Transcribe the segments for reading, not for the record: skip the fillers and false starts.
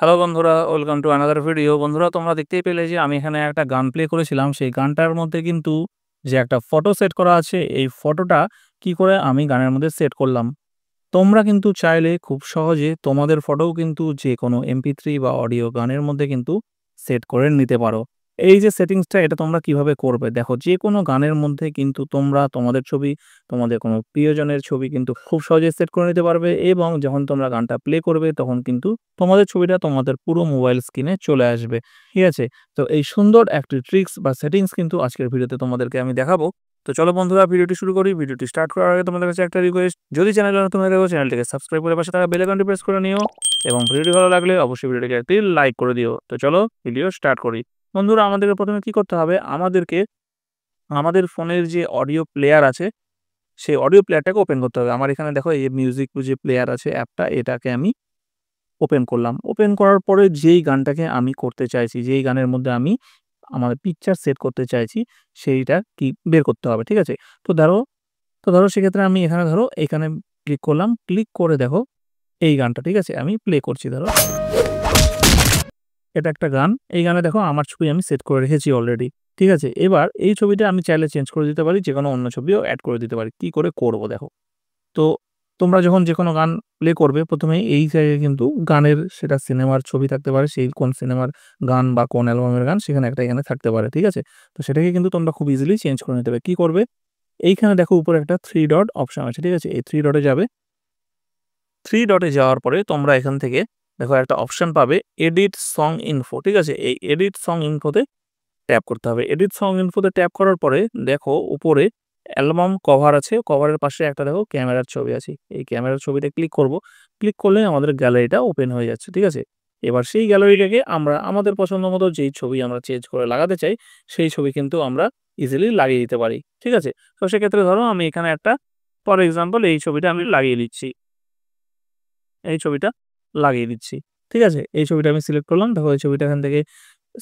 Hello বন্ধুরা, welcome to another video. বন্ধুরা, তোমরা দেখতেই পেলে যে আমি এখানে একটা গান প্লে করেছিলাম। সেই গানটার মধ্যে কিন্তু যে একটা ফটো সেট করা আছে, এই ফটোটা কি করে আমি গানের মধ্যে সেট করলাম। তোমরা কিন্তু চাইলে খুব সহজে তোমাদের ফটোও কিন্তু যেকোনো MP3 বা অডিও গানের মধ্যে কিন্তু সেট করে নিতে পারো। এই যে সেটিংসটা, এটা তোমরা কিভাবে করবে? দেখো, যেকোনো গানের মধ্যে কিন্তু তোমরা তোমাদের ছবি, তোমাদের কোনো প্রিয়জনের ছবি কিন্তু খুব সহজেই সেট করে নিতে পারবে এবং যখন তোমরা গানটা প্লে করবে তখন কিন্তু তোমাদের ছবিটা তোমাদের পুরো মোবাইল স্ক্রিনে চলে আসবে। ঠিক আছে? তো এই সুন্দর একটি ট্রিক্স বা সেটিংস কিন্তু আজকের ভিডিওতে তোমাদেরকে আমি দেখাবো। তো চলো বন্ধুরা, ভিডিওটি শুরু করি। ভিডিওটি স্টার্ট করার আগে তোমাদের কাছে একটা রিকোয়েস্ট, যদি চ্যানেলে নতুন হয়ে থাকো চ্যানেলটিকে সাবস্ক্রাইব করে পাশে থাকা বেল আইকনটি প্রেস করে নিও এবং ভিডিওটি ভালো লাগলে অবশ্যই ভিডিওটিকে একটি লাইক করে দিও। তো চলো ভিডিও স্টার্ট করি। বন্ধুরা, আমাদেরকে প্রথমে কি করতে হবে? আমাদেরকে আমাদের ফোনের যে অডিও প্লেয়ার আছে, সেই অডিও প্লেয়ারটাকে ওপেন করতে হবে। আমার এখানে দেখো, এই মিউজিক যে প্লেয়ার আছে অ্যাপটা, এটাকে আমি ওপেন করলাম। ওপেন করার পরে যেই গানটাকে আমি করতে চাইছি, যেই গানের মধ্যে আমি আমার পিকচার সেট করতে চাইছি, সেইটা কি বের করতে হবে। ঠিক আছে? তো ধরো সেক্ষেত্রে আমি এখানে ক্লিক করলাম। ক্লিক করে দেখো এই গানটা, ঠিক আছে? আমি প্লে করছি। ধরো এটা একটা গান। এই গানে দেখো আমার ছবি আমি সেট করে রেখেছি অলরেডি। ঠিক আছে? এবার এই ছবিটা আমি চাইলে চেঞ্জ করে দিতে পারি, যেকোনো অন্য ছবিও এড করে দিতে পারি। কি করে করব দেখো। তো তোমরা যখন যেকোনো গান প্লে করবে, প্রথমেই এই জায়গায় কিন্তু গানের, সেটা সিনেমার ছবি থাকতে পারে, সেই কোন সিনেমার গান বা কোন অ্যালবামের গান সেখানে একটা এখানে থাকতে পারে। ঠিক আছে? তো সেটাকে কিন্তু তোমরা খুব ইজিলি চেঞ্জ করে নিতে পারবে। কি করবে? এইখানে দেখো উপরে একটা 3 ডট অপশন আছে। ঠিক আছে? এই 3 ডটে যাবে। 3 ডটে যাওয়ার পরে তোমরা এখান থেকে দেখো একটা অপশন পাবে, এডিট সং ইনফো। ঠিক আছে? এই এডিট সং ইনফোতে ট্যাপ করতে হবে। এডিট সং ইনফোতে ট্যাপ করার পরে দেখো উপরে অ্যালবাম কভার আছে। কভারের পাশে একটা দেখো ক্যামেরার ছবি আছে। এই ক্যামেরার ছবিটা ক্লিক করব। ক্লিক করলে আমাদের গ্যালারিটা ওপেন হয়ে যাচ্ছে। ঠিক আছে? এবার সেই গ্যালারিটাকে আমরা আমাদের পছন্দ মতো যেই ছবি আমরা চেঞ্জ করে লাগাতে চাই, সেই ছবি কিন্তু আমরা ইজিলি লাগিয়ে দিতে পারি। ঠিক আছে? তো সেক্ষেত্রে ধরো আমি এখানে একটা, ফর এক্সাম্পল, এই ছবিটা আমি লাগিয়ে দিচ্ছি। এই ছবিটা লাগিয়ে দিচ্ছি। ঠিক আছে? এই ছবিটা আমি সিলেক্ট করলাম। দেখো এই ছবিটা এখান থেকে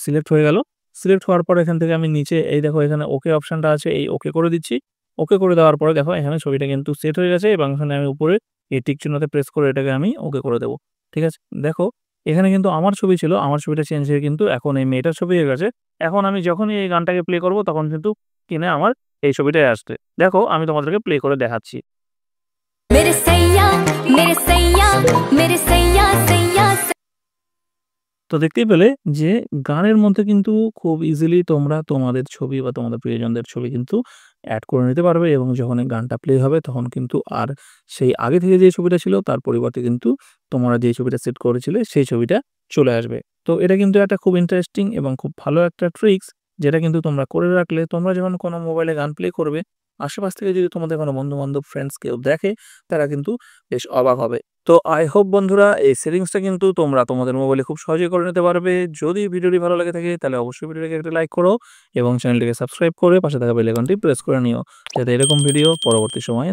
সিলেক্ট হয়ে গেল। সিলেক্ট হওয়ার পর এখান থেকে আমি নিচে এই দেখো এখানে ওকে অপশনটা আছে, এই ওকে করে দিচ্ছি। ওকে করে দেওয়ার পরে দেখো এখানে ছবিটা কিন্তু সেট হয়ে গেছে এবং এখানে আমি উপরে এই টিক চিহ্নতে প্রেস করে এটাকে আমি ওকে করে দেব। ঠিক আছে? দেখো এখানে কিন্তু আমার ছবি ছিল, আমার ছবিটা চেঞ্জ হয়ে কিন্তু এখন এই মেয়েটার ছবি হয়ে গেছে। এখন আমি যখনই এই গানটাকে প্লে করব তখন কিন্তু স্ক্রিনে আমার এই ছবিটাই আসবে। দেখো আমি তোমাদেরকে প্লে করে দেখাচ্ছি। मेरे सैया मेरे सैया मेरे सैया सैया তো দেখতেই পেলে যে গানের মধ্যে কিন্তু খুব ইজিলি তোমরা তোমাদের ছবি বা তোমাদের প্রিয়জনদের ছবি কিন্তু এড করে নিতে পারবে এবং যখন এই গানটা প্লে হবে তখন কিন্তু আর সেই আগে থেকে যে ছবিটা ছিল তার পরিবর্তে কিন্তু তোমরা যে ছবিটা সেট করেছিলে সেই ছবিটা চলে আসবে। তো এটা কিন্তু একটা খুব ইন্টারেস্টিং এবং খুব ভালো একটা ট্রিক্স, যেটা কিন্তু তোমরা করে রাখলে তোমরা যখন কোনো মোবাইলে গান প্লে করবে, আশেপাশ থেকে যদি তোমাদের কোনো বন্ধু-বান্ধব, ফ্রেন্ডস কেউ দেখে, তারা কিন্তু বেশ অবাক হবে। তো আই হোপ বন্ধুরা, এই সেটিংসটা কিন্তু তোমরা তোমাদের মোবাইলে খুব সহজেই করে নিতে পারবে। যদি ভিডিওটি ভালো লেগে থাকে তাহলে অবশ্যই ভিডিওটিকে একটা লাইক করো এবং চ্যানেলটিকে সাবস্ক্রাইব করে পাশে থাকা বেল আইকনটি প্রেস করে নিও, যাতে এরকম ভিডিও পরবর্তী সময়ে